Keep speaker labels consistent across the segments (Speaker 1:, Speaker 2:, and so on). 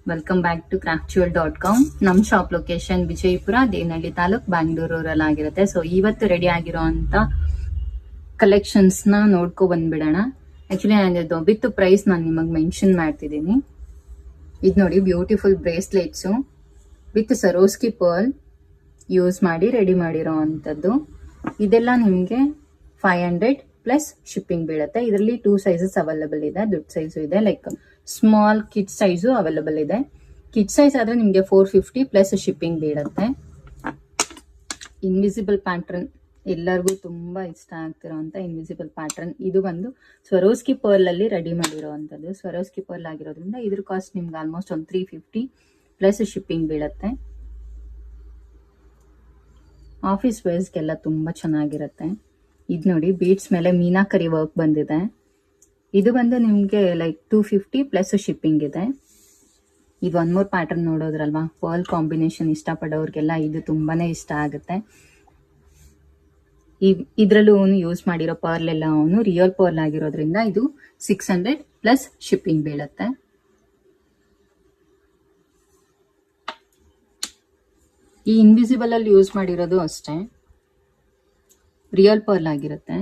Speaker 1: Welcome back to craftual.com. ನಮ್ಮ shop location Vijayapura, Devanahalli taluk, Bangalore rural ಆಗಿರುತ್ತೆ. So ಇವತ್ತು ರೆಡಿ ಆಗಿರೋ ಅಂತ ಕಲೆಕ್ಷನ್ಸ್ ನ ನೋಡ್ಕೊ ಬಂದ್ಬಿಡೋಣ. ಆಕ್ಚುಲಿ ನಾನು ವಿತ್ ಪ್ರೈಸ್ ನಾನು ನಿಮಗೆ ಮೆನ್ಷನ್ ಮಾಡ್ತಿದ್ದೀನಿ. ಇದು ನೋಡಿ, beautiful bracelets with Swarovski pearl use ಮಾಡಿ ರೆಡಿ ಮಾಡಿರೋ ಅಂಥದ್ದು. ಇದೆಲ್ಲ ನಿಮಗೆ 500 ಪ್ಲಸ್ ಶಿಪ್ಪಿಂಗ್ ಬೀಳುತ್ತೆ. ಇದರಲ್ಲಿ 2 ಸೈಜಸ್ ಅವೈಲೇಬಲ್ ಇದೆ. ದೊಡ್ಡ ಸೈಜು ಇದೆ, like small kid size available ಇದೆ. ಕಿಡ್ ಸೈಜ್ ಆದ್ರೆ ನಿಮಗೆ 450 ಪ್ಲಸ್ ಶಿಪ್ಪಿಂಗ್ ಬೀಳುತ್ತೆ. ಇನ್ವಿಸಿಬಲ್ ಪ್ಯಾಟರ್ನ್ ಎಲ್ಲರಿಗೂ ತುಂಬಾ ಇಷ್ಟ ಆಗ್ತಿರೋಂಥ ಇನ್ವಿಸಿಬಲ್ ಪ್ಯಾಟರ್ನ್. ಇದು ಬಂದು ಸ್ವರೋಸ್ಕಿ ಪರ್ಲ್ ಅಲ್ಲಿ ರೆಡಿ ಮಾಡಿರೋವಂಥದ್ದು. ಸ್ವರೋಸ್ಕಿ ಪರ್ಲ್ ಆಗಿರೋದ್ರಿಂದ ಇದ್ರ ಕಾಸ್ಟ್ ನಿಮ್ಗೆ ಆಲ್ಮೋಸ್ಟ್ ಒಂದು 350 ಪ್ಲಸ್ ಶಿಪ್ಪಿಂಗ್ ಬೀಳುತ್ತೆ. ಆಫೀಸ್ ವೇರ್ಸ್ಗೆಲ್ಲ ತುಂಬಾ ಚೆನ್ನಾಗಿರುತ್ತೆ. ಇದು ನೋಡಿ, ಬೀಡ್ಸ್ ಮೇಲೆ ಮೀನಾಕರಿ ವರ್ಕ್ ಬಂದಿದೆ. ಇದು ಬಂದು ನಿಮಗೆ ಲೈಕ್ 250 ಪ್ಲಸ್ ಶಿಪ್ಪಿಂಗ್ ಇದೆ. ಇದು ಒನ್ ಮೋರ್ ಪ್ಯಾಟರ್ನ್ ನೋಡೋದ್ರಲ್ವಾ, ಪರ್ಲ್ ಕಾಂಬಿನೇಷನ್ ಇಷ್ಟಪಡೋರ್ಗೆಲ್ಲ ಇದು ತುಂಬಾನೇ ಇಷ್ಟ ಆಗುತ್ತೆ. ಇದರಲ್ಲೂ ಯೂಸ್ ಮಾಡಿರೋ ಪರ್ಲ್ ಎಲ್ಲ ರಿಯಲ್ ಪರ್ಲ್ ಆಗಿರೋದ್ರಿಂದ ಇದು 600 ಪ್ಲಸ್ ಶಿಪ್ಪಿಂಗ್ ಬೀಳುತ್ತೆ. ಈ ಇನ್ವಿಸಿಬಲ್ ಅಲ್ಲಿ ಯೂಸ್ ಮಾಡಿರೋದು ಅಷ್ಟೇ ರಿಯಲ್ ಪರ್ಲ್ ಆಗಿರುತ್ತೆ.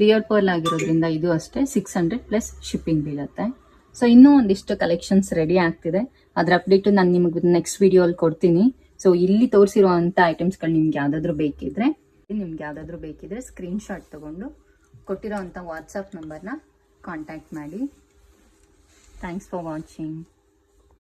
Speaker 1: ರಿಯಲ್ ಪರ್ಲ್ ಆಗಿರೋದ್ರಿಂದ ಇದು ಅಷ್ಟೇ 600 ಪ್ಲಸ್ ಶಿಪ್ಪಿಂಗ್ ಬೀಳುತ್ತೆ. ಸೊ ಇನ್ನೂ ಒಂದಿಷ್ಟು ಕಲೆಕ್ಷನ್ಸ್ ರೆಡಿ ಆಗ್ತಿದೆ. ಅದರ ಅಪ್ಡೇಟ್ ನಾನು ನಿಮಗೆ ನೆಕ್ಸ್ಟ್ ವಿಡಿಯೋ ಅಲ್ಲಿ ಕೊಡ್ತೀನಿ. ಸೊ ಇಲ್ಲಿ ತೋರಿಸಿರುವಂಥ ಐಟಮ್ಸ್ಗಳು ನಿಮ್ಗೆ ಯಾವ್ದಾದ್ರು ಬೇಕಿದ್ರೆ ಸ್ಕ್ರೀನ್ ಶಾಟ್ ತಗೊಂಡು ಕೊಟ್ಟಿರೋ ಅಂಥ ವಾಟ್ಸಪ್ ನಂಬರ್ನ ಕಾಂಟ್ಯಾಕ್ಟ್ ಮಾಡಿ. Thanks for watching.